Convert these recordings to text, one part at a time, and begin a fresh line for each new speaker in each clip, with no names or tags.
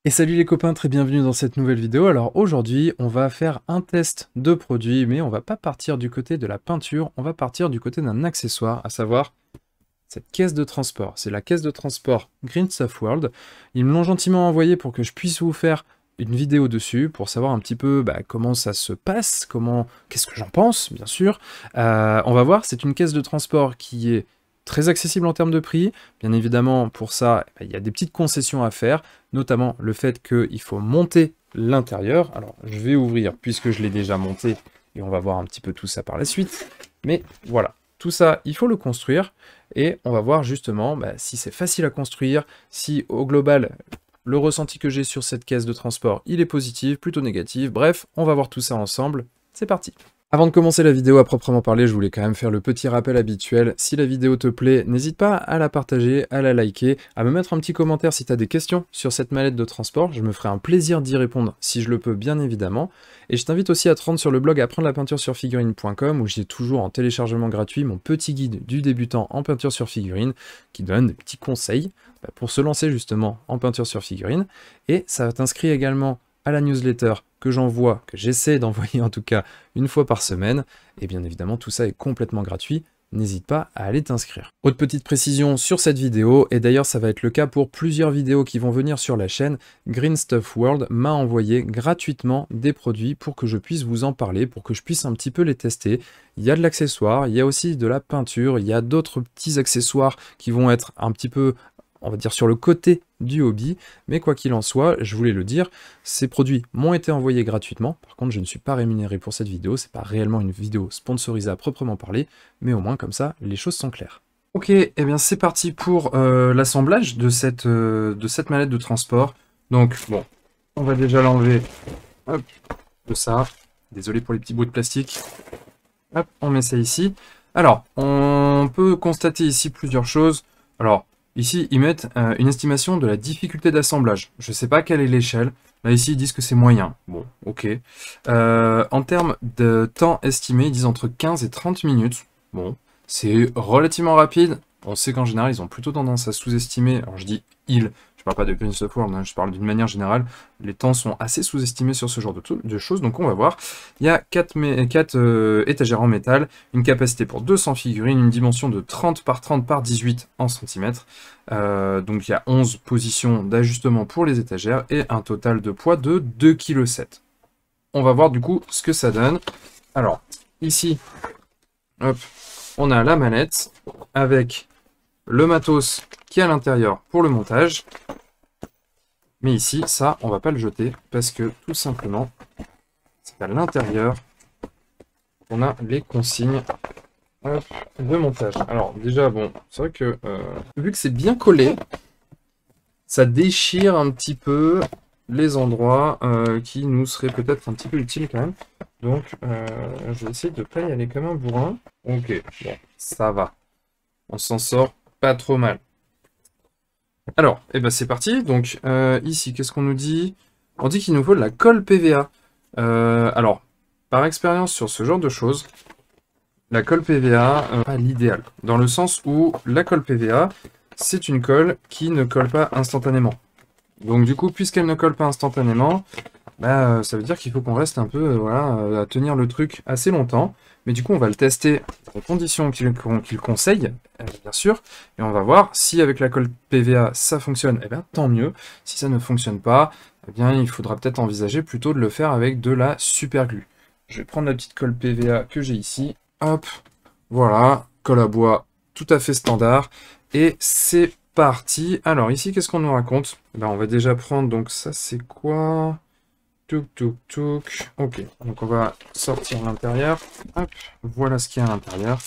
Et salut les copains, très bienvenue dans cette nouvelle vidéo. Alors aujourd'hui, on va faire un test de produit, mais on va pas partir du côté de la peinture, on va partir du côté d'un accessoire, à savoir cette caisse de transport. C'est la caisse de transport Green Stuff World. Ils me l'ont gentiment envoyé pour que je puisse vous faire une vidéo dessus, pour savoir un petit peu comment ça se passe, qu'est-ce que j'en pense, bien sûr. On va voir, c'est une caisse de transport qui est très accessible en termes de prix. Bien évidemment, pour ça, il y a des petites concessions à faire, notamment le fait qu'il faut monter l'intérieur. Alors, je vais ouvrir puisque je l'ai déjà monté et on va voir un petit peu tout ça par la suite. Mais voilà, tout ça, il faut le construire et on va voir justement si c'est facile à construire, si au global, le ressenti que j'ai sur cette caisse de transport, il est positif, plutôt négatif. Bref, on va voir tout ça ensemble. C'est parti! Avant de commencer la vidéo à proprement parler, je voulais quand même faire le petit rappel habituel. Si la vidéo te plaît, n'hésite pas à la partager, à la liker, à me mettre un petit commentaire si tu as des questions sur cette mallette de transport. Je me ferai un plaisir d'y répondre si je le peux, bien évidemment. Et je t'invite aussi à te rendre sur le blog apprendre la peinture sur figurine.com où j'ai toujours en téléchargement gratuit mon petit guide du débutant en peinture sur figurine qui donne des petits conseils pour se lancer justement en peinture sur figurine. Et ça t'inscrit également à la newsletter que j'envoie, que j'essaie d'envoyer en tout cas une fois par semaine, et bien évidemment tout ça est complètement gratuit, n'hésite pas à aller t'inscrire. Autre petite précision sur cette vidéo, et d'ailleurs ça va être le cas pour plusieurs vidéos qui vont venir sur la chaîne, Green Stuff World m'a envoyé gratuitement des produits pour que je puisse vous en parler, pour que je puisse un petit peu les tester. Il y a de l'accessoire, il y a aussi de la peinture, il y a d'autres petits accessoires qui vont être un petit peu, on va dire, sur le côté du hobby, mais quoi qu'il en soit, je voulais le dire, ces produits m'ont été envoyés gratuitement. Par contre, je ne suis pas rémunéré pour cette vidéo, c'est pas réellement une vidéo sponsorisée à proprement parler, mais au moins comme ça, les choses sont claires. Ok, et bien c'est parti pour l'assemblage de cette mallette de transport. Donc bon, on va déjà l'enlever de ça. Désolé pour les petits bouts de plastique. Hop, on met ça ici. Alors, on peut constater ici plusieurs choses. Alors, ici, ils mettent une estimation de la difficulté d'assemblage. Je ne sais pas quelle est l'échelle. Là, ici, ils disent que c'est moyen. Bon, ok. En termes de temps estimé, ils disent entre 15 et 30 minutes. Bon, c'est relativement rapide. On sait qu'en général, ils ont plutôt tendance à sous-estimer. Alors, je dis ils. Je parle pas de Green Stuff World, hein, je parle d'une manière générale. Les temps sont assez sous-estimés sur ce genre de choses, donc on va voir. Il y a 4 étagères en métal, une capacité pour 200 figurines, une dimension de 30 par 30 par 18 en centimètres. Donc il y a 11 positions d'ajustement pour les étagères et un total de poids de 2,7 kg. On va voir du coup ce que ça donne. Alors, ici, hop, on a la mallette avec le matos qui est à l'intérieur pour le montage. Mais ici, ça, on va pas le jeter parce que tout simplement, c'est à l'intérieur qu'on a les consignes de montage. Alors déjà, bon, c'est vrai que vu que c'est bien collé, ça déchire un petit peu les endroits qui nous seraient peut-être un petit peu utiles quand même. Donc, je vais essayer de pas y aller comme un bourrin. Ok, bon, ça va. On s'en sort pas trop mal. Alors, eh ben c'est parti. Donc, ici, qu'est-ce qu'on nous dit? On dit qu'il nous faut de la colle PVA. Alors, par expérience sur ce genre de choses, la colle PVA, pas l'idéal. Dans le sens où la colle PVA, c'est une colle qui ne colle pas instantanément. Donc du coup, puisqu'elle ne colle pas instantanément, ça veut dire qu'il faut qu'on reste un peu voilà, à tenir le truc assez longtemps. Mais du coup, on va le tester aux conditions qu'il conseille, bien sûr. Et on va voir si avec la colle PVA, ça fonctionne, eh bien tant mieux. Si ça ne fonctionne pas, eh bien il faudra peut-être envisager plutôt de le faire avec de la super glue. Je vais prendre la petite colle PVA que j'ai ici. Hop, voilà, colle à bois tout à fait standard. Et c'est parti. Alors ici, qu'est-ce qu'on nous raconte? On va déjà prendre, donc ça c'est quoi? Touk touk touk. Ok, donc on va sortir l'intérieur. Hop, voilà ce qu'il y a à l'intérieur.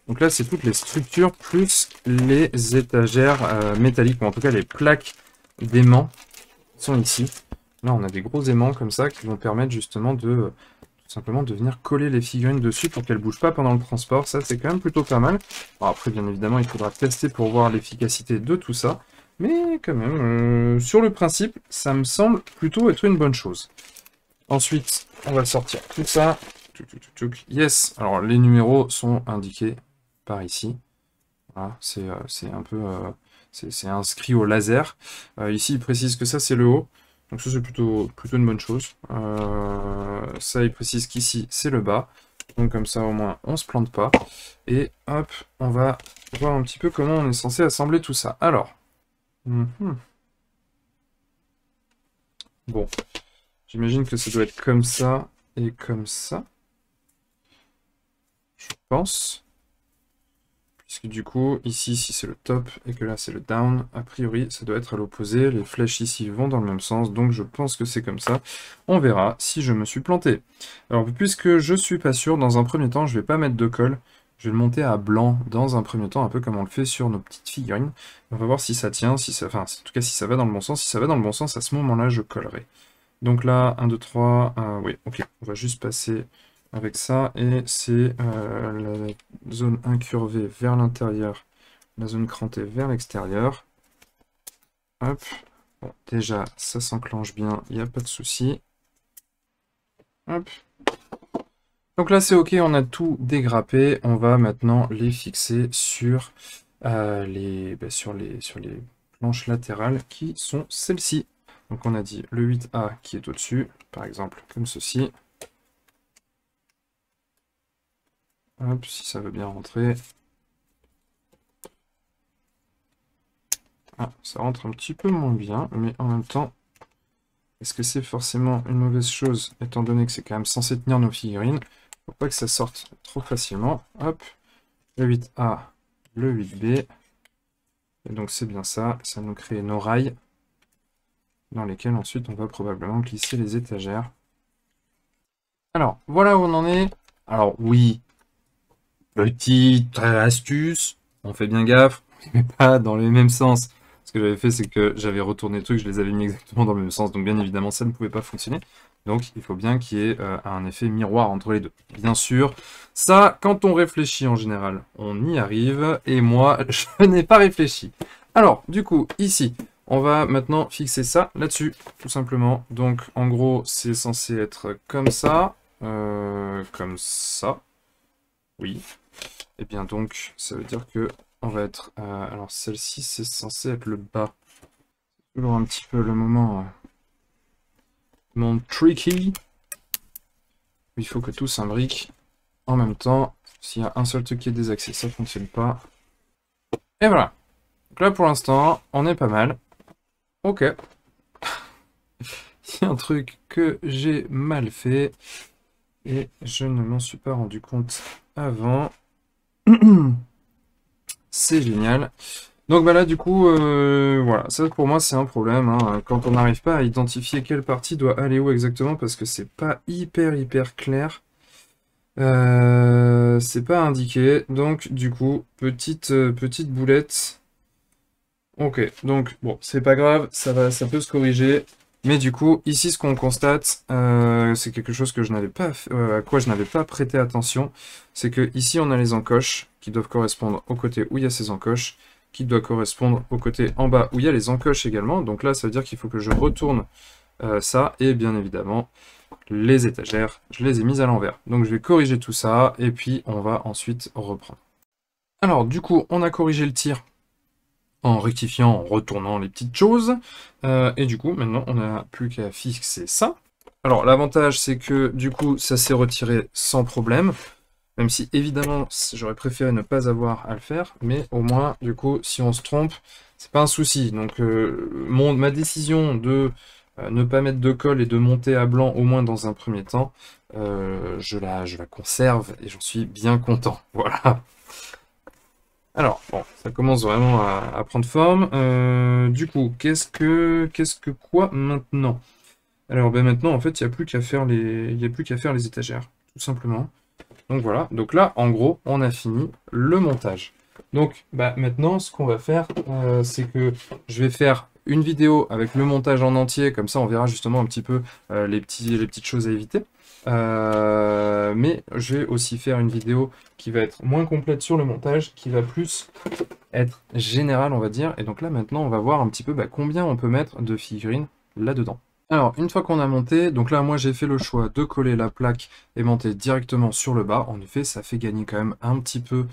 Donc là, c'est toutes les structures plus les étagères métalliques, ou en tout cas les plaques d'aimants sont ici. Là, on a des gros aimants comme ça qui vont permettre justement de tout simplement de venir coller les figurines dessus pour qu'elles ne bougent pas pendant le transport. Ça, c'est quand même plutôt pas mal. Alors après, bien évidemment, il faudra tester pour voir l'efficacité de tout ça. Mais quand même, sur le principe, ça me semble plutôt être une bonne chose. Ensuite, on va sortir tout ça. Yes, alors les numéros sont indiqués par ici. Voilà, c'est un peu... c'est inscrit au laser. Ici, il précise que ça, c'est le haut. Donc ça c'est plutôt une bonne chose. Ça il précise qu'ici c'est le bas. Donc comme ça au moins on se plante pas. Et hop, on va voir un petit peu comment on est censé assembler tout ça. Alors, bon, j'imagine que ça doit être comme ça et comme ça. Je pense. Puisque du coup, ici, si c'est le top et que là c'est le down, a priori, ça doit être à l'opposé. Les flèches ici vont dans le même sens, donc je pense que c'est comme ça. On verra si je me suis planté. Alors, puisque je suis pas sûr, dans un premier temps, je vais pas mettre de colle. Je vais le monter à blanc dans un premier temps, un peu comme on le fait sur nos petites figurines. On va voir si ça tient, si ça, enfin, en tout cas si ça va dans le bon sens. Si ça va dans le bon sens, à ce moment-là, je collerai. Donc là, 1, 2, 3, oui, ok, on va juste passer avec ça, et c'est la zone incurvée vers l'intérieur, la zone crantée vers l'extérieur. Hop, bon, déjà, ça s'enclenche bien, il n'y a pas de souci. Hop. Donc là, c'est ok, on a tout dégrappé, on va maintenant les fixer sur, sur les planches latérales, qui sont celles-ci. Donc on a dit le 8A qui est au-dessus, par exemple, comme ceci. Hop, si ça veut bien rentrer. Ah, ça rentre un petit peu moins bien, mais en même temps, est-ce que c'est forcément une mauvaise chose, étant donné que c'est quand même censé tenir nos figurines? Faut pas que ça sorte trop facilement. Hop, le 8A, le 8B. Et donc c'est bien ça, ça nous crée nos rails, dans lesquels ensuite on va probablement glisser les étagères. Alors, voilà où on en est. Alors oui, petite astuce, on fait bien gaffe, mais pas dans le même sens. Ce que j'avais fait, c'est que j'avais retourné le truc, je les avais mis exactement dans le même sens, donc bien évidemment, ça ne pouvait pas fonctionner. Donc, il faut bien qu'il y ait un effet miroir entre les deux. Bien sûr, ça, quand on réfléchit en général, on y arrive, et moi, je n'ai pas réfléchi. Alors, du coup, ici, on va maintenant fixer ça là-dessus, tout simplement. Donc, en gros, c'est censé être comme ça, oui. Et bien donc, ça veut dire que on va être... alors celle-ci, c'est censé être le bas. C'est toujours un petit peu le moment tricky. Il faut que tout s'imbrique en même temps. S'il y a un seul truc qui est désaxé, ça ne fonctionne pas. Et voilà. Donc là, pour l'instant, on est pas mal. Ok. Il y a un truc que j'ai mal fait. Et je ne m'en suis pas rendu compte avant. C'est génial. Donc bah là du coup, voilà, ça pour moi c'est un problème, hein, quand on n'arrive pas à identifier quelle partie doit aller où exactement, parce que c'est pas hyper clair, c'est pas indiqué, donc du coup, petite boulette. Ok, donc bon, c'est pas grave, ça peut se corriger, mais du coup, ici ce qu'on constate, c'est quelque chose que je n'avais pas, à quoi je n'avais pas prêté attention, c'est que ici on a les encoches qui doivent correspondre au côté où il y a ces encoches, qui doit correspondre au côté en bas où il y a les encoches également. Donc là, ça veut dire qu'il faut que je retourne ça. Et bien évidemment, les étagères, je les ai mises à l'envers. Donc je vais corriger tout ça et puis on va ensuite reprendre. Alors du coup, on a corrigé le tir en rectifiant, en retournant les petites choses. Et du coup, maintenant, on n'a plus qu'à fixer ça. Alors l'avantage, c'est que du coup, ça s'est retiré sans problème. Même si, évidemment, j'aurais préféré ne pas avoir à le faire, mais au moins, du coup, si on se trompe, c'est pas un souci. Donc, ma décision de ne pas mettre de colle et de monter à blanc, au moins dans un premier temps, je la conserve et j'en suis bien content. Voilà. Alors, bon, ça commence vraiment à prendre forme. Du coup, quoi maintenant? Alors, ben maintenant, en fait, il n'y a plus qu'à faire les étagères, tout simplement. Donc voilà, donc là, en gros, on a fini le montage. Donc bah, maintenant, ce qu'on va faire, c'est que je vais faire une vidéo avec le montage en entier, comme ça on verra justement un petit peu les petites choses à éviter. Mais je vais aussi faire une vidéo qui va être moins complète sur le montage, qui va plus être générale, on va dire. Et donc là, maintenant, on va voir un petit peu combien on peut mettre de figurines là-dedans. Alors, une fois qu'on a monté, donc là, moi, j'ai fait le choix de coller la plaque et monter directement sur le bas. En effet, ça fait gagner quand même un petit peu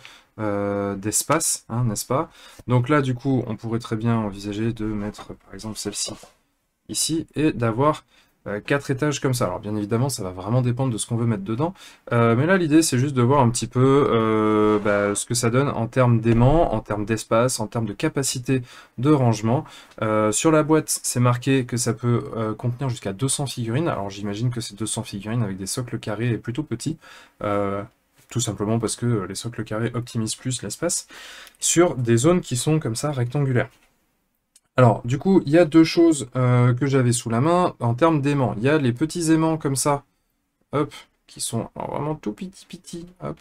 d'espace, hein, n'est-ce pas? Donc là, du coup, on pourrait très bien envisager de mettre, par exemple, celle-ci ici, et d'avoir 4 étages comme ça. Alors bien évidemment, ça va vraiment dépendre de ce qu'on veut mettre dedans. Mais là, l'idée, c'est juste de voir un petit peu ce que ça donne en termes d'aimant, en termes d'espace, en termes de capacité de rangement. Sur la boîte, c'est marqué que ça peut contenir jusqu'à 200 figurines. Alors j'imagine que c'est 200 figurines avec des socles carrés et plutôt petits. Tout simplement parce que les socles carrés optimisent plus l'espace sur des zones qui sont comme ça rectangulaires. Alors, du coup, il y a deux choses que j'avais sous la main en termes d'aimants. Il y a les petits aimants comme ça, hop, qui sont alors, vraiment tout petits, hop.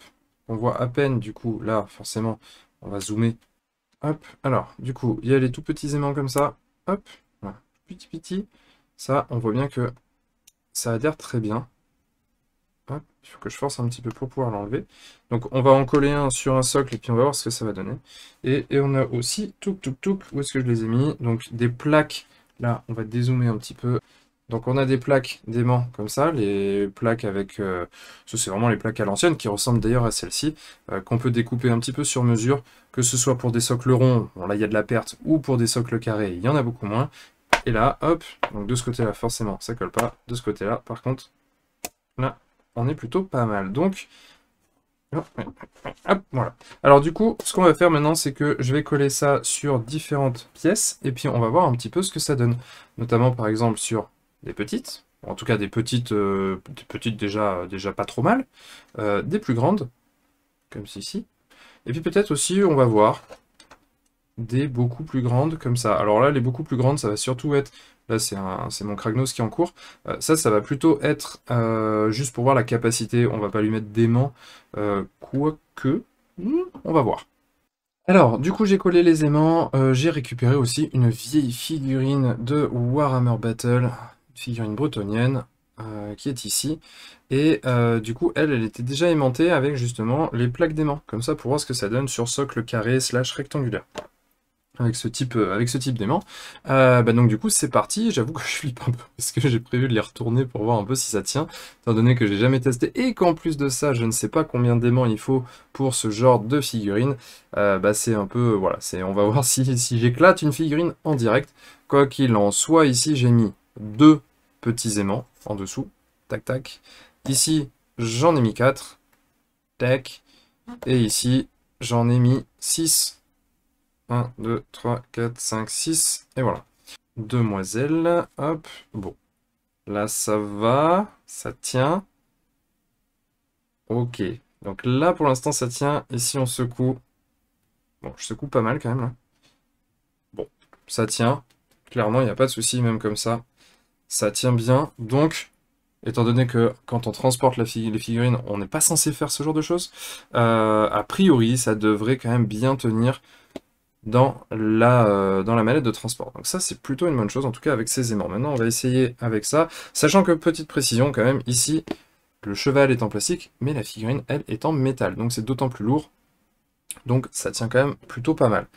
On voit à peine, du coup, là, forcément, on va zoomer, hop. Alors, du coup, il y a les tout petits aimants comme ça, hop, voilà, petit. Ça, on voit bien que ça adhère très bien. Hop, il faut que je force un petit peu pour pouvoir l'enlever. Donc on va en coller un sur un socle et puis on va voir ce que ça va donner. Et on a aussi, où est-ce que je les ai mis? Donc des plaques, là on va dézoomer un petit peu. Donc on a des plaques d'aimants comme ça, les plaques avec, ça c'est vraiment les plaques à l'ancienne, qui ressemblent d'ailleurs à celle-ci, qu'on peut découper un petit peu sur mesure, que ce soit pour des socles ronds, bon là il y a de la perte, ou pour des socles carrés, il y en a beaucoup moins. Et là, hop, donc de ce côté-là forcément ça colle pas, de ce côté-là par contre, là on est plutôt pas mal. Donc, hop, voilà. Alors du coup, ce qu'on va faire maintenant, c'est que je vais coller ça sur différentes pièces, et puis on va voir un petit peu ce que ça donne. Notamment, par exemple, sur des petites, en tout cas des petites déjà pas trop mal, des plus grandes, comme ceci, et puis peut-être aussi, on va voir des beaucoup plus grandes, comme ça. Alors là, les beaucoup plus grandes, ça va surtout être... Là, c'est mon Kragnos qui est en cours. Ça va plutôt être juste pour voir la capacité. On va pas lui mettre d'aimant. Quoique, on va voir. Alors, du coup, j'ai collé les aimants. J'ai récupéré aussi une vieille figurine de Warhammer Battle. Une figurine bretonnienne qui est ici. Et du coup, elle était déjà aimantée avec justement les plaques d'aimant. Comme ça, pour voir ce que ça donne sur socle carré / rectangulaire. Avec ce type d'aimant. Donc du coup c'est parti, j'avoue que je flippe un peu parce que j'ai prévu de les retourner pour voir un peu si ça tient, étant donné que j'ai jamais testé et qu'en plus de ça je ne sais pas combien d'aimants il faut pour ce genre de figurine. C'est un peu, voilà, on va voir si j'éclate une figurine en direct. Quoi qu'il en soit, ici j'ai mis 2 petits aimants en dessous, tac tac. Ici j'en ai mis 4, tac, et ici j'en ai mis 6. 1, 2, 3, 4, 5, 6, et voilà. Demoiselle, hop, bon. Là, ça va, ça tient. Ok, donc là, pour l'instant, ça tient, et si on secoue... Bon, je secoue pas mal, quand même, là. Bon, ça tient. Clairement, il n'y a pas de souci, même comme ça. Ça tient bien, donc... Étant donné que quand on transporte les figurines, on n'est pas censé faire ce genre de choses, a priori, ça devrait quand même bien tenir dans la mallette de transport. Donc ça, c'est plutôt une bonne chose, en tout cas avec ces aimants. Maintenant, on va essayer avec ça, sachant que, petite précision quand même, ici, le cheval est en plastique, mais la figurine, elle, est en métal. Donc c'est d'autant plus lourd. Donc ça tient quand même plutôt pas mal.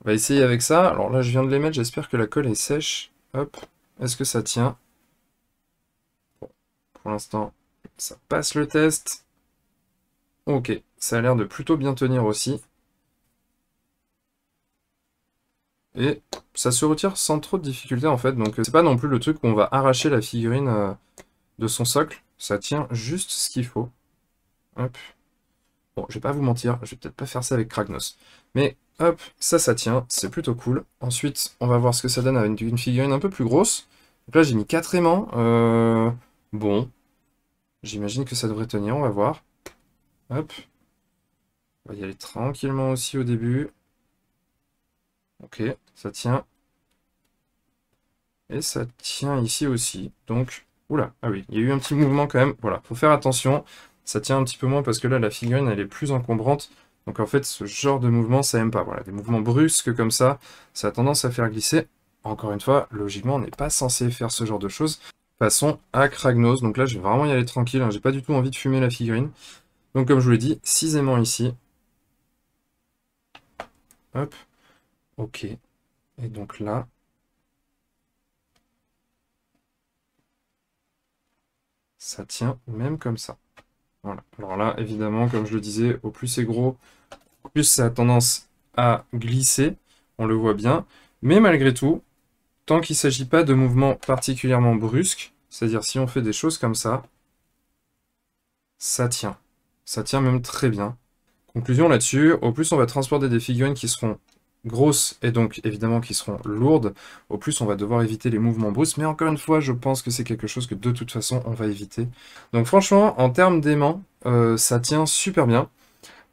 On va essayer avec ça. Alors là, je viens de les mettre, j'espère que la colle est sèche. Hop, est-ce que ça tient? Bon, pour l'instant, ça passe le test. Ok, ça a l'air de plutôt bien tenir aussi. Et ça se retire sans trop de difficulté en fait, donc c'est pas non plus le truc où on va arracher la figurine de son socle, ça tient juste ce qu'il faut. Hop. Bon, je vais pas vous mentir, je vais peut-être pas faire ça avec Kragnos. Mais hop, ça tient, c'est plutôt cool. Ensuite, on va voir ce que ça donne avec une figurine un peu plus grosse. Donc là, j'ai mis 4 aimants. Bon, j'imagine que ça devrait tenir, on va voir. Hop. On va y aller tranquillement aussi au début. Ok, ça tient. Et ça tient ici aussi. Donc, oula, ah oui, il y a eu un petit mouvement quand même. Voilà, faut faire attention. Ça tient un petit peu moins parce que là, la figurine, elle est plus encombrante. Donc en fait, ce genre de mouvement, ça aime pas. Voilà, des mouvements brusques comme ça a tendance à faire glisser. Encore une fois, logiquement, on n'est pas censé faire ce genre de choses. Passons à Kragnos. Donc là, je vais vraiment y aller tranquille. Hein. J'ai pas du tout envie de fumer la figurine. Donc comme je vous l'ai dit, 6 aimants ici. Hop. Ok. Et donc là... ça tient même comme ça. Voilà. Alors là, évidemment, comme je le disais, au plus c'est gros, plus ça a tendance à glisser. On le voit bien. Mais malgré tout, tant qu'il ne s'agit pas de mouvements particulièrement brusques, c'est-à-dire si on fait des choses comme ça tient. Ça tient même très bien. Conclusion là-dessus, au plus on va transporter des figurines qui seront grosses et donc évidemment qui seront lourdes, au plus on va devoir éviter les mouvements brusques, mais encore une fois, je pense que c'est quelque chose que de toute façon on va éviter. Donc franchement, en termes d'aimant, ça tient super bien.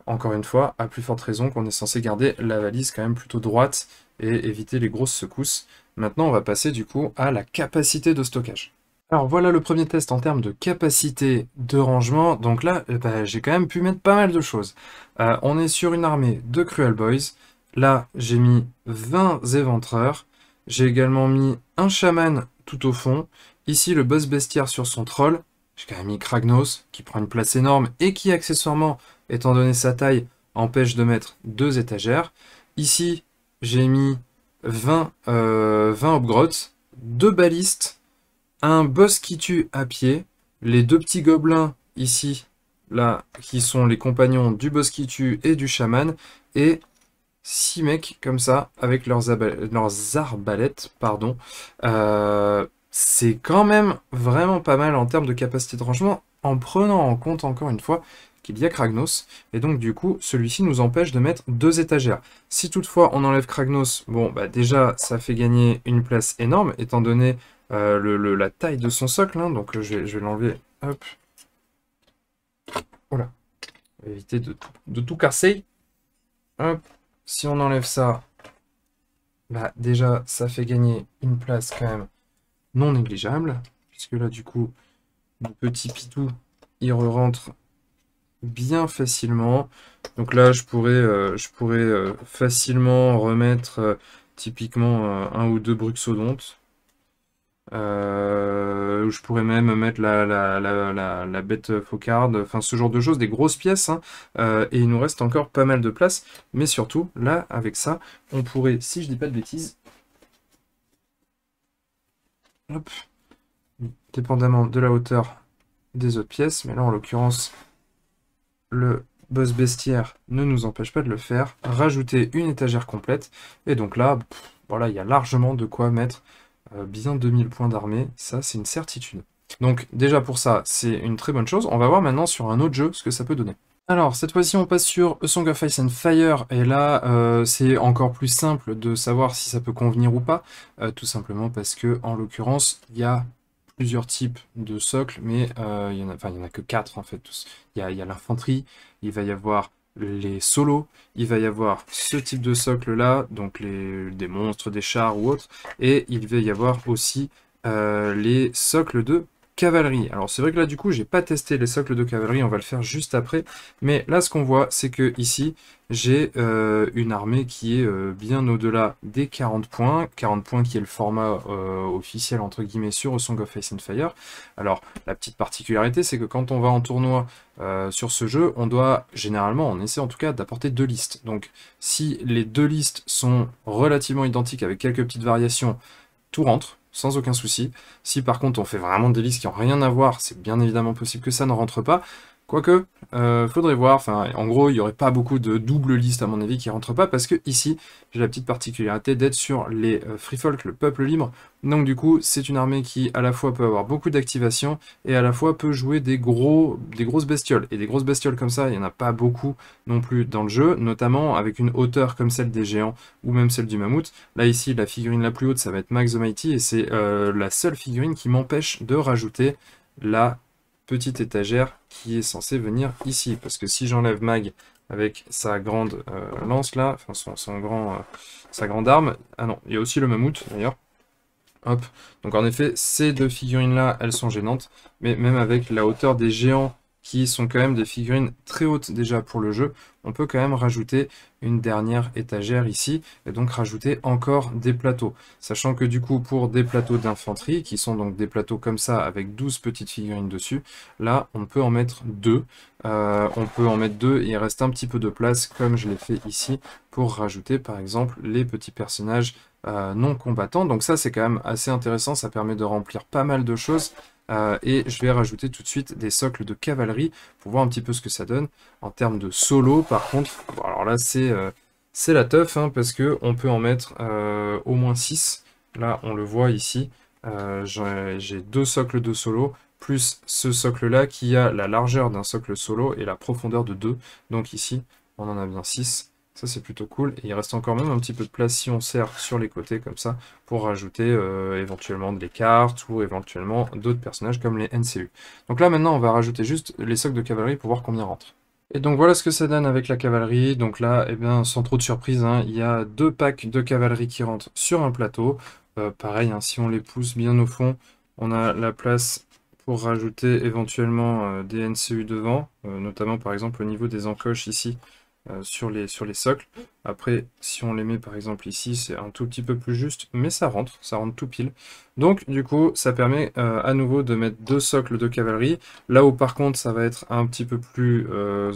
Encore une fois, à plus forte raison qu'on est censé garder la valise quand même plutôt droite et éviter les grosses secousses. Maintenant, on va passer du coup à la capacité de stockage. Alors voilà le premier test en termes de capacité de rangement. Donc là, bah, j'ai quand même pu mettre pas mal de choses. On est sur une armée de Cruel Boys. Là, j'ai mis 20 éventreurs. J'ai également mis un chaman tout au fond. Ici, le boss bestiaire sur son troll. J'ai quand même mis Kragnos, qui prend une place énorme et qui, accessoirement, étant donné sa taille, empêche de mettre 2 étagères. Ici, j'ai mis 20 Hobgrots, 2 balistes, un boss qui tue à pied, les 2 petits gobelins ici, là, qui sont les compagnons du boss qui tue et du chaman, et 6 mecs comme ça, avec leurs arbalètes, pardon. C'est quand même vraiment pas mal en termes de capacité de rangement, en prenant en compte encore une fois qu'il y a Kragnos, et donc du coup, celui-ci nous empêche de mettre 2 étagères. Si toutefois on enlève Kragnos, bon, bah déjà, ça fait gagner une place énorme, étant donné la taille de son socle, hein, donc je vais l'enlever, hop. Voilà, éviter de tout casser. Hop, si on enlève ça, bah déjà, ça fait gagner une place quand même non négligeable, puisque là, du coup, le petit pitou, il re-rentre bien facilement. Donc là, je pourrais facilement remettre typiquement un ou deux bruxodontes. Je pourrais même mettre la bête faucarde, enfin ce genre de choses, des grosses pièces, hein, et il nous reste encore pas mal de place, mais surtout, là, avec ça, on pourrait, si je dis pas de bêtises, hop, dépendamment de la hauteur des autres pièces, mais là, en l'occurrence, le boss bestiaire ne nous empêche pas de le faire, rajouter une étagère complète, et donc là, voilà, il y a largement de quoi mettre bien 2000 points d'armée, ça c'est une certitude. Donc déjà pour ça, c'est une très bonne chose. On va voir maintenant sur un autre jeu ce que ça peut donner. Alors, cette fois-ci, on passe sur A Song of Ice and Fire, et là, c'est encore plus simple de savoir si ça peut convenir ou pas, tout simplement parce que, en l'occurrence, il y a plusieurs types de socles, mais il y en a que 4 en fait. Tous. Il y a l'infanterie, il va y avoir les solos, il va y avoir ce type de socle-là, donc des monstres, des chars ou autres, et il va y avoir aussi les socles de cavalerie. Alors c'est vrai que là du coup j'ai pas testé les socles de cavalerie, on va le faire juste après, mais là ce qu'on voit c'est que ici j'ai une armée qui est bien au-delà des 40 points qui est le format officiel entre guillemets sur A Song of Ice and Fire. Alors la petite particularité c'est que quand on va en tournoi sur ce jeu, on doit généralement, on essaie en tout cas d'apporter 2 listes. Donc si les 2 listes sont relativement identiques avec quelques petites variations, tout rentre, sans aucun souci. Si par contre on fait vraiment des listes qui n'ont rien à voir, c'est bien évidemment possible que ça ne rentre pas. Quoique, faudrait voir, enfin, en gros, il n'y aurait pas beaucoup de doubles listes à mon avis qui ne rentrent pas, parce que ici, j'ai la petite particularité d'être sur les Free Folk, le peuple libre. Donc du coup, c'est une armée qui à la fois peut avoir beaucoup d'activation, et à la fois peut jouer des grosses bestioles. Et des grosses bestioles comme ça, il n'y en a pas beaucoup non plus dans le jeu, notamment avec une hauteur comme celle des géants, ou même celle du mammouth. Là ici, la figurine la plus haute, ça va être Max the Mighty, et c'est la seule figurine qui m'empêche de rajouter la petite étagère qui est censée venir ici. Parce que si j'enlève Mag avec sa grande lance là, enfin sa grande arme, ah non, il y a aussi le mammouth d'ailleurs. Hop, donc en effet, ces deux figurines là, elles sont gênantes, mais même avec la hauteur des géants qui sont quand même des figurines très hautes déjà pour le jeu, on peut quand même rajouter une dernière étagère ici, et donc rajouter encore des plateaux. Sachant que du coup, pour des plateaux d'infanterie, qui sont donc des plateaux comme ça, avec 12 petites figurines dessus, là, on peut en mettre 2. On peut en mettre 2, et il reste un petit peu de place, comme je l'ai fait ici, pour rajouter par exemple les petits personnages non combattants. Donc ça, c'est quand même assez intéressant, ça permet de remplir pas mal de choses. Et je vais rajouter tout de suite des socles de cavalerie pour voir un petit peu ce que ça donne. En termes de solo, par contre, bon, alors là c'est la teuf, hein, parce qu'on peut en mettre au moins 6. là on le voit ici, j'ai 2 socles de solo, plus ce socle-là qui a la largeur d'un socle solo et la profondeur de 2. Donc ici, on en a bien 6. Ça c'est plutôt cool. Et il reste encore même un petit peu de place si on serre sur les côtés comme ça, pour rajouter éventuellement des cartes ou éventuellement d'autres personnages comme les NCU. Donc là maintenant on va rajouter juste les socles de cavalerie pour voir combien rentre. Et donc voilà ce que ça donne avec la cavalerie. Donc là, eh bien, sans trop de surprise, hein, il y a 2 packs de cavalerie qui rentrent sur un plateau. Pareil, hein, si on les pousse bien au fond, on a la place pour rajouter éventuellement des NCU devant, notamment par exemple au niveau des encoches ici, sur les socles. Après, si on les met par exemple ici, c'est un tout petit peu plus juste, mais ça rentre tout pile. Donc du coup, ça permet à nouveau de mettre 2 socles de cavalerie. Là où par contre ça va être un petit peu plus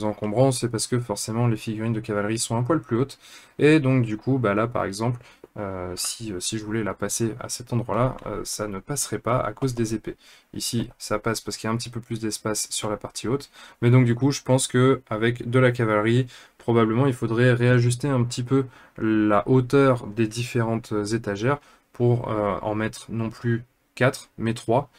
encombrant, c'est parce que forcément les figurines de cavalerie sont un poil plus hautes. Et donc du coup, bah là par exemple, si je voulais la passer à cet endroit-là, ça ne passerait pas à cause des épées. Ici, ça passe parce qu'il y a un petit peu plus d'espace sur la partie haute. Mais donc du coup, je pense que avec de la cavalerie, probablement il faudrait réajuster un petit peu la hauteur des différentes étagères pour en mettre non plus 4, mais 3,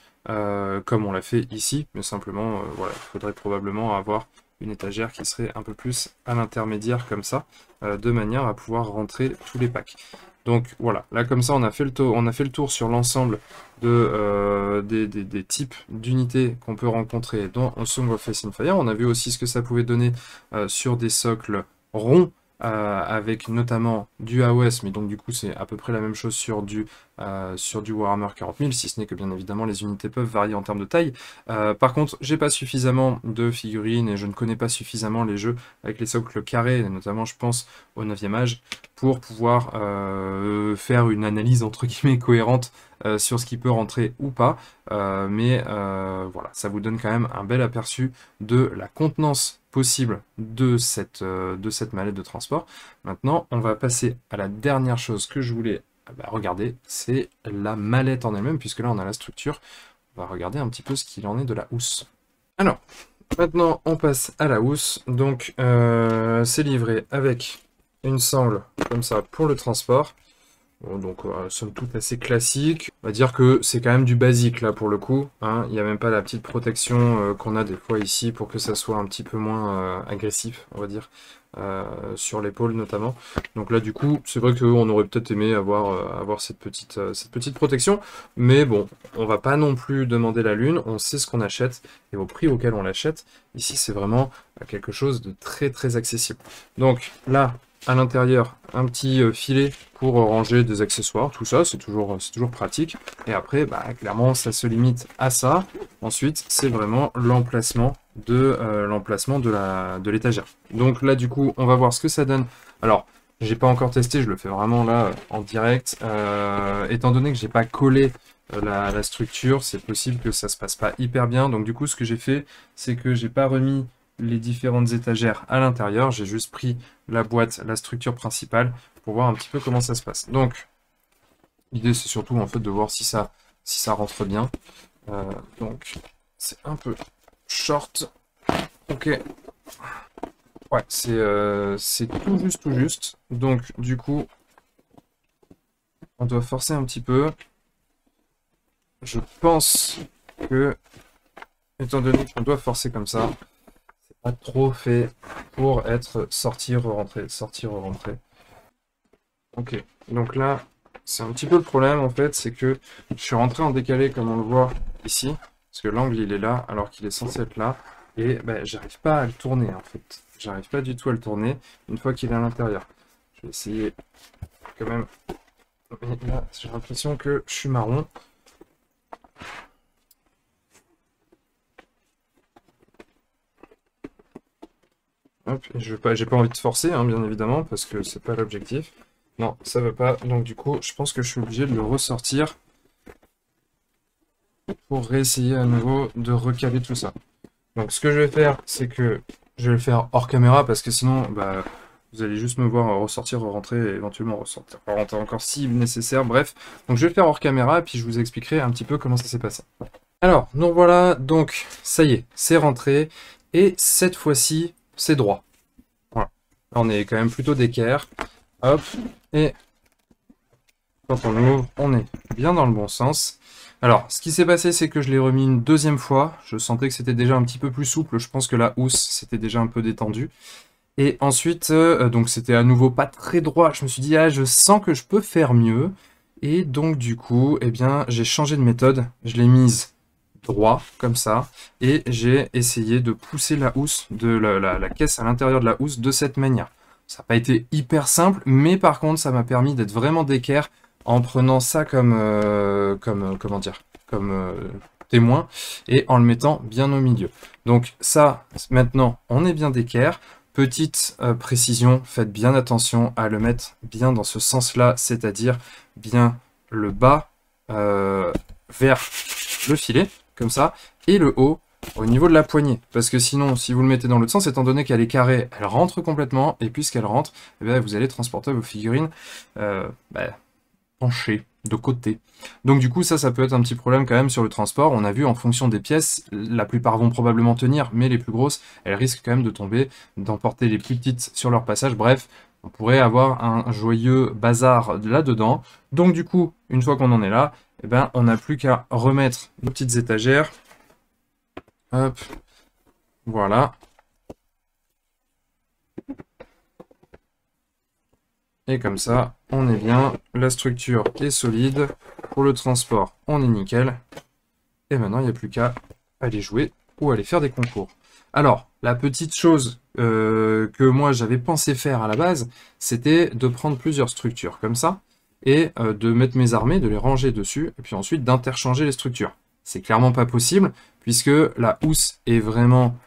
comme on l'a fait ici, mais simplement, voilà, il faudrait probablement avoir une étagère qui serait un peu plus à l'intermédiaire comme ça, de manière à pouvoir rentrer tous les packs. Donc voilà, là comme ça on a fait le tour sur l'ensemble des types d'unités qu'on peut rencontrer dans Song of Ice and Fire. On a vu aussi ce que ça pouvait donner sur des socles ronds, avec notamment du AOS, mais donc du coup c'est à peu près la même chose sur du Warhammer 40 000, si ce n'est que bien évidemment les unités peuvent varier en termes de taille. Par contre, j'ai pas suffisamment de figurines et je ne connais pas suffisamment les jeux avec les socles carrés, et notamment je pense au 9e âge, pour pouvoir faire une analyse entre guillemets cohérente sur ce qui peut rentrer ou pas. Mais voilà, ça vous donne quand même un bel aperçu de la contenance possible de cette mallette de transport. Maintenant, on va passer à la dernière chose que je voulais regarder, c'est la mallette en elle-même, puisque là on a la structure. On va regarder un petit peu ce qu'il en est de la housse. Alors, maintenant on passe à la housse. Donc, c'est livré avec une sangle comme ça pour le transport. Bon, donc, somme toute assez classique. On va dire que c'est quand même du basique là pour le coup, hein. Il n'y a même pas la petite protection qu'on a des fois ici pour que ça soit un petit peu moins agressif, on va dire, sur l'épaule notamment. Donc là du coup, c'est vrai qu'on aurait peut-être aimé avoir cette petite protection, mais bon, on va pas non plus demander la lune, on sait ce qu'on achète, et au prix auquel on l'achète, ici c'est vraiment quelque chose de très très accessible. Donc là, à l'intérieur, un petit filet pour ranger des accessoires, tout ça, c'est toujours pratique. Et après, clairement, ça se limite à ça. Ensuite, c'est vraiment l'emplacement de l'étagère. Donc là, du coup, on va voir ce que ça donne. Alors, j'ai pas encore testé, je le fais vraiment là en direct. Étant donné que j'ai pas collé la structure, c'est possible que ça se passe pas hyper bien. Donc du coup, ce que j'ai fait, c'est que j'ai pas remis les différentes étagères à l'intérieur. J'ai juste pris la boîte, la structure principale, pour voir un petit peu comment ça se passe. Donc, l'idée c'est surtout en fait de voir si ça rentre bien. Donc, c'est un peu short. Ok. Ouais, c'est tout juste. Donc, du coup, on doit forcer un petit peu. Je pense que, étant donné qu'on doit forcer comme ça, c'est pas trop fait pour être sorti, re-rentrer, sorti, re-rentrer. Ok, donc là, c'est un petit peu le problème en fait, c'est que je suis rentré en décalé comme on le voit ici, parce que l'angle il est là alors qu'il est censé être là, et j'arrive pas à le tourner en fait. J'arrive pas du tout à le tourner une fois qu'il est à l'intérieur. Je vais essayer quand même. Mais là, j'ai l'impression que je suis marron. Hop, j'ai pas envie de forcer, hein, bien évidemment, parce que c'est pas l'objectif. Non, ça va pas. Donc du coup, je pense que je suis obligé de le ressortir pour réessayer à nouveau de recaler tout ça. Donc ce que je vais faire, c'est que je vais le faire hors caméra, parce que sinon, vous allez juste me voir ressortir, rentrer, et éventuellement ressortir, rentrer encore si nécessaire, bref. Donc je vais le faire hors caméra, et puis je vous expliquerai un petit peu comment ça s'est passé. Alors, nous voilà, donc ça y est, c'est rentré, et cette fois-ci, c'est droit. Voilà. Là, on est quand même plutôt d'équerre. Hop, et Quand on ouvre, on est bien dans le bon sens. Alors, ce qui s'est passé, c'est que je l'ai remis une deuxième fois. Je sentais que c'était déjà un petit peu plus souple. Je pense que la housse, c'était déjà un peu détendue. Et ensuite, donc c'était à nouveau pas très droit. Je me suis dit, ah, je sens que je peux faire mieux. Et donc, du coup, eh bien, j'ai changé de méthode. Je l'ai mise droit, comme ça. Et j'ai essayé de pousser la housse, la caisse à l'intérieur de la housse de cette manière. Ça n'a pas été hyper simple, mais par contre, ça m'a permis d'être vraiment d'équerre en prenant ça comme, comment dire, comme témoin et en le mettant bien au milieu. Donc ça, maintenant, on est bien d'équerre. Petite précision, faites bien attention à le mettre bien dans ce sens-là, c'est-à-dire bien le bas vers le filet, comme ça, et le haut au niveau de la poignée. Parce que sinon, si vous le mettez dans l'autre sens, étant donné qu'elle est carrée, elle rentre complètement, et puisqu'elle rentre, eh bien, vous allez transporter vos figurines penchées, de côté. Donc du coup, ça peut être un petit problème quand même sur le transport. On a vu en fonction des pièces, la plupart vont probablement tenir, mais les plus grosses, elles risquent quand même de tomber, d'emporter les plus petites sur leur passage. Bref, on pourrait avoir un joyeux bazar là-dedans. Donc du coup, une fois qu'on en est là, eh ben, on n'a plus qu'à remettre nos petites étagères. Hop, voilà. Et comme ça, on est bien, la structure est solide, pour le transport, on est nickel. Et maintenant, il n'y a plus qu'à aller jouer ou aller faire des concours. Alors, la petite chose que moi j'avais pensé faire à la base, c'était de prendre plusieurs structures comme ça, et de mettre mes armées, de les ranger dessus, et puis ensuite d'interchanger les structures. C'est clairement pas possible, puisque la housse est vraiment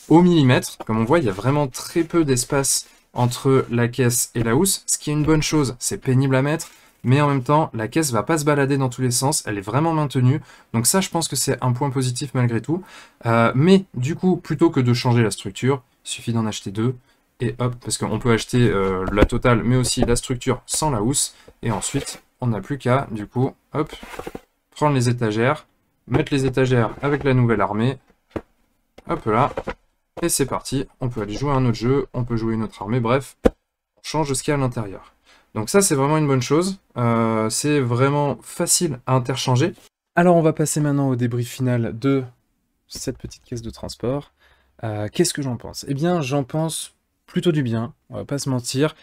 au millimètre. Comme on voit, il y a vraiment très peu d'espace entre la caisse et la housse, ce qui est une bonne chose. C'est pénible à mettre, mais en même temps, la caisse va pas se balader dans tous les sens, elle est vraiment maintenue. Donc ça, je pense que c'est un point positif malgré tout. Mais du coup, plutôt que de changer la structure, il suffit d'en acheter deux. Et hop, parce qu'on peut acheter la totale, mais aussi la structure sans la housse. Et ensuite, on n'a plus qu'à, du coup, hop, prendre les étagères, mettre les étagères avec la nouvelle armée. Hop là. Et c'est parti, on peut aller jouer à un autre jeu, on peut jouer une autre armée, bref, on change ce qu'il y a à l'intérieur. Donc ça, c'est vraiment une bonne chose, c'est vraiment facile à interchanger. Alors on va passer maintenant au débrief final de cette petite caisse de transport. Qu'est-ce que j'en pense? Eh bien, j'en pense plutôt du bien, on va pas se mentir.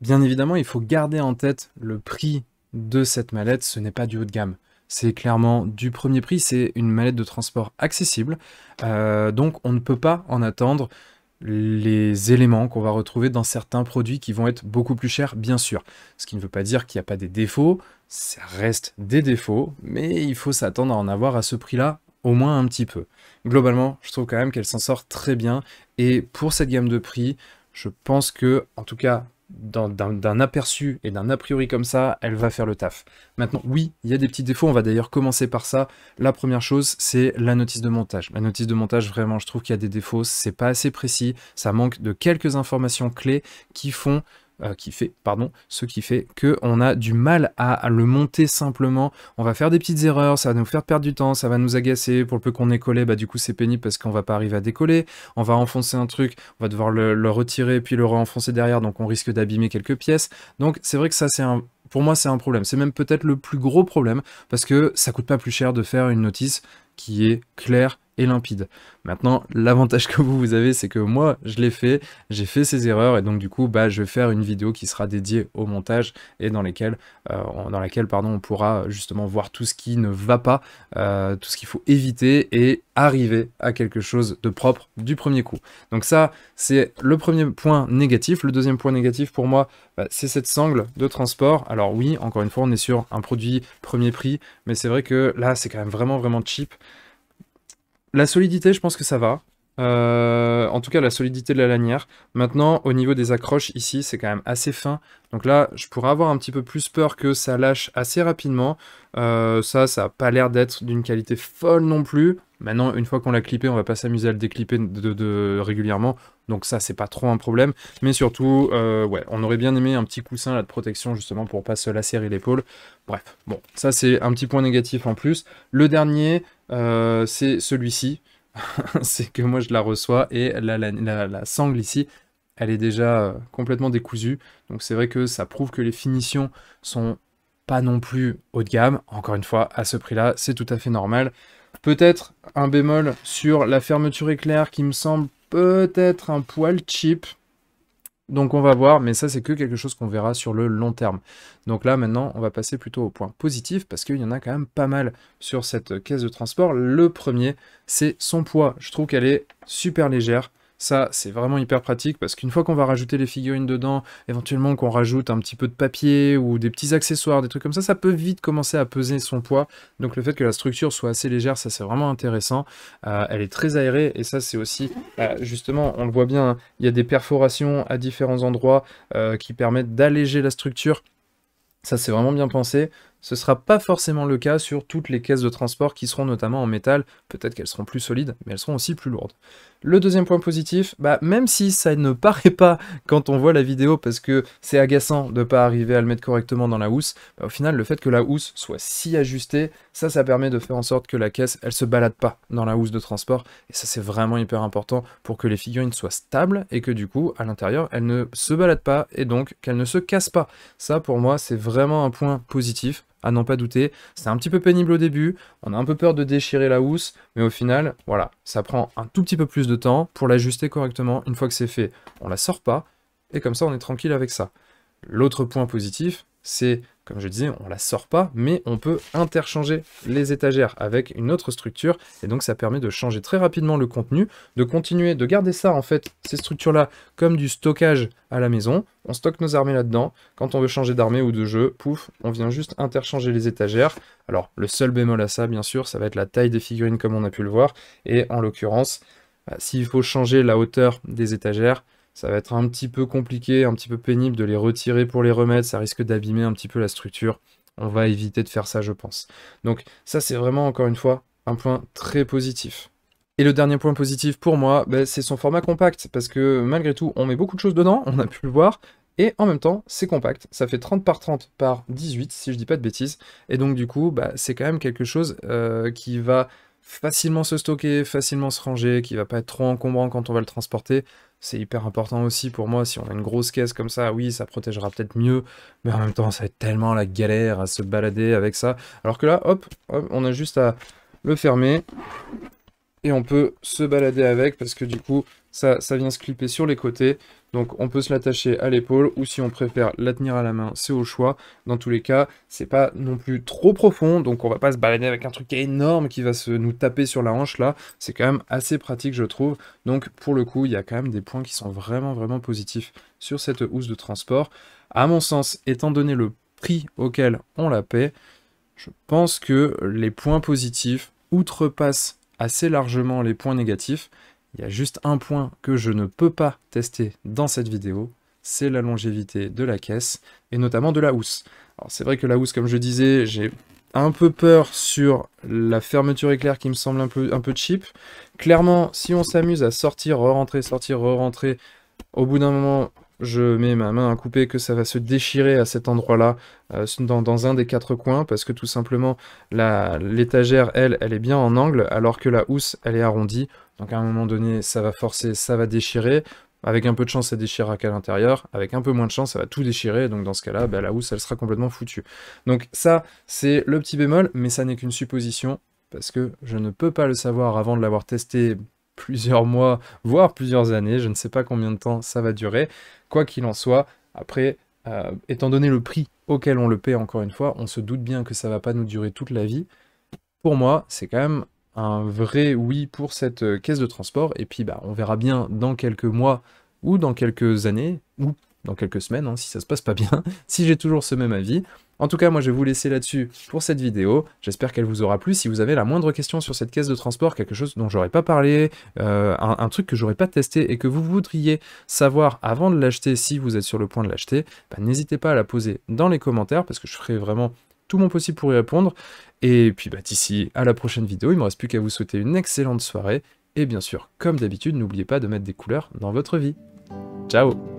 Bien évidemment, il faut garder en tête le prix de cette mallette, ce n'est pas du haut de gamme. C'est clairement du premier prix, c'est une mallette de transport accessible, donc on ne peut pas en attendre les éléments qu'on va retrouver dans certains produits qui vont être beaucoup plus chers, bien sûr. Ce qui ne veut pas dire qu'il n'y a pas des défauts, ça reste des défauts, mais il faut s'attendre à en avoir à ce prix-là, au moins un petit peu. Globalement, je trouve quand même qu'elle s'en sort très bien, et pour cette gamme de prix, je pense que, en tout cas, d'un aperçu et d'un a priori comme ça, elle va faire le taf. Maintenant, oui, il y a des petits défauts, on va d'ailleurs commencer par ça. La première chose, c'est la notice de montage. La notice de montage, vraiment, je trouve qu'il y a des défauts, c'est pas assez précis, ça manque de quelques informations clés qui font... ce qui fait qu'on a du mal à le monter simplement. On va faire des petites erreurs, ça va nous faire perdre du temps, ça va nous agacer. Pour le peu qu'on ait collé, bah du coup c'est pénible parce qu'on va pas arriver à décoller. On va enfoncer un truc, on va devoir le retirer puis le re-enfoncer derrière, donc on risque d'abîmer quelques pièces. Donc c'est vrai que ça c'est un... Pour moi c'est un problème. C'est même peut-être le plus gros problème parce que ça coûte pas plus cher de faire une notice qui est claire et limpide. Maintenant, l'avantage que vous avez, c'est que moi, je l'ai fait, j'ai fait ces erreurs, et donc du coup, bah, je vais faire une vidéo qui sera dédiée au montage, et dans laquelle on pourra justement voir tout ce qui ne va pas, tout ce qu'il faut éviter, et arriver à quelque chose de propre du premier coup. Donc ça, c'est le premier point négatif. Le deuxième point négatif pour moi, bah, c'est cette sangle de transport. Alors oui, encore une fois, on est sur un produit premier prix, mais c'est vrai que là, c'est quand même vraiment cheap. La solidité, je pense que ça va. En tout cas, la solidité de la lanière. Maintenant, au niveau des accroches, ici, c'est quand même assez fin. Donc là, je pourrais avoir un petit peu plus peur que ça lâche assez rapidement. Ça n'a pas l'air d'être d'une qualité folle non plus. Maintenant, une fois qu'on l'a clippé, on va pas s'amuser à le déclipper régulièrement. Donc ça, c'est pas trop un problème. Mais surtout, ouais, on aurait bien aimé un petit coussin là, de protection, justement, pour pas se lacérer l'épaule. Bref, bon, ça, c'est un petit point négatif en plus. Le dernier, c'est celui-ci. C'est que moi je la reçois et la sangle ici, elle est déjà complètement décousue. Donc c'est vrai que ça prouve que les finitions sont pas non plus haut de gamme. Encore une fois, à ce prix-là, c'est tout à fait normal. Peut-être un bémol sur la fermeture éclair qui me semble peut-être un poil cheap. Donc on va voir, mais ça c'est que quelque chose qu'on verra sur le long terme. Donc là maintenant on va passer plutôt au point positif parce qu'il y en a quand même pas mal sur cette caisse de transport. Le premier c'est son poids, je trouve qu'elle est super légère. Ça, c'est vraiment hyper pratique parce qu'une fois qu'on va rajouter les figurines dedans, éventuellement qu'on rajoute un petit peu de papier ou des petits accessoires, des trucs comme ça peut vite commencer à peser son poids. Donc le fait que la structure soit assez légère, ça c'est vraiment intéressant. Elle est très aérée et ça c'est aussi, justement, on le voit bien, hein, il y a des perforations à différents endroits qui permettent d'alléger la structure. Ça, c'est vraiment bien pensé. Ce ne sera pas forcément le cas sur toutes les caisses de transport qui seront notamment en métal. Peut-être qu'elles seront plus solides, mais elles seront aussi plus lourdes. Le deuxième point positif, même si ça ne paraît pas quand on voit la vidéo, parce que c'est agaçant de ne pas arriver à le mettre correctement dans la housse, au final, le fait que la housse soit si ajustée, ça permet de faire en sorte que la caisse, elle se balade pas dans la housse de transport. Et ça, c'est vraiment hyper important pour que les figurines soient stables et que du coup, à l'intérieur, elles ne se baladent pas et donc qu'elles ne se cassent pas. Ça, pour moi, c'est vraiment un point positif. À n'en pas douter, c'est un petit peu pénible au début, on a un peu peur de déchirer la housse, mais au final, voilà, ça prend un tout petit peu plus de temps pour l'ajuster correctement. Une fois que c'est fait, on la sort pas, et comme ça on est tranquille avec ça. L'autre point positif, c'est, comme je disais, on la sort pas, mais on peut interchanger les étagères avec une autre structure, et donc ça permet de changer très rapidement le contenu, de continuer, de garder ça en fait, ces structures-là, comme du stockage à la maison. On stocke nos armées là-dedans, quand on veut changer d'armée ou de jeu, pouf, on vient juste interchanger les étagères. Alors, le seul bémol à ça, bien sûr, ça va être la taille des figurines comme on a pu le voir, et en l'occurrence, s'il faut changer la hauteur des étagères, ça va être un petit peu compliqué, un petit peu pénible de les retirer pour les remettre, ça risque d'abîmer un petit peu la structure. On va éviter de faire ça, je pense. Donc ça, c'est vraiment, encore une fois, un point très positif. Et le dernier point positif pour moi, c'est son format compact, parce que malgré tout, on met beaucoup de choses dedans, on a pu le voir, et en même temps, c'est compact. Ça fait 30 par 30 par 18, si je dis pas de bêtises, et donc du coup, c'est quand même quelque chose qui va facilement se stocker, facilement se ranger, qui va pas être trop encombrant quand on va le transporter. C'est hyper important aussi pour moi, si on a une grosse caisse comme ça, oui, ça protégera peut-être mieux, mais en même temps, ça va être tellement la galère à se balader avec ça. Alors que là, hop, on a juste à le fermer, et on peut se balader avec, parce que du coup, ça vient se clipper sur les côtés, donc on peut se l'attacher à l'épaule, ou si on préfère la tenir à la main, c'est au choix. Dans tous les cas, c'est pas non plus trop profond, donc on va pas se balader avec un truc énorme qui va nous taper sur la hanche là, c'est quand même assez pratique je trouve, donc pour le coup, il y a quand même des points qui sont vraiment vraiment positifs sur cette housse de transport. À mon sens, étant donné le prix auquel on la paie, je pense que les points positifs outrepassent assez largement les points négatifs. Il y a juste un point que je ne peux pas tester dans cette vidéo, c'est la longévité de la caisse, et notamment de la housse. Alors c'est vrai que la housse, comme je disais, j'ai un peu peur sur la fermeture éclair qui me semble un peu cheap. Clairement, si on s'amuse à sortir, re-rentrer, sortir, re-rentrer, au bout d'un moment, je mets ma main à couper que ça va se déchirer à cet endroit-là, dans un des quatre coins, parce que tout simplement, l'étagère, elle est bien en angle, alors que la housse, elle est arrondie. Donc à un moment donné, ça va forcer, ça va déchirer. Avec un peu de chance, ça déchirera qu'à l'intérieur. Avec un peu moins de chance, ça va tout déchirer. Donc dans ce cas-là, la housse, elle sera complètement foutue. Donc ça, c'est le petit bémol, mais ça n'est qu'une supposition, parce que je ne peux pas le savoir avant de l'avoir testé plusieurs mois, voire plusieurs années, je ne sais pas combien de temps ça va durer. Quoi qu'il en soit, après, étant donné le prix auquel on le paie, encore une fois, on se doute bien que ça va pas nous durer toute la vie. Pour moi, c'est quand même un vrai oui pour cette caisse de transport, et puis on verra bien dans quelques mois, ou dans quelques années, ou dans quelques semaines, hein, si ça se passe pas bien, si j'ai toujours ce même avis. En tout cas, moi je vais vous laisser là-dessus pour cette vidéo, j'espère qu'elle vous aura plu. Si vous avez la moindre question sur cette caisse de transport, quelque chose dont j'aurais pas parlé, un truc que j'aurais pas testé et que vous voudriez savoir avant de l'acheter, si vous êtes sur le point de l'acheter, n'hésitez pas à la poser dans les commentaires, parce que je ferai vraiment tout mon possible pour y répondre. Et puis d'ici à la prochaine vidéo, il ne me reste plus qu'à vous souhaiter une excellente soirée, et bien sûr, comme d'habitude, n'oubliez pas de mettre des couleurs dans votre vie. Ciao!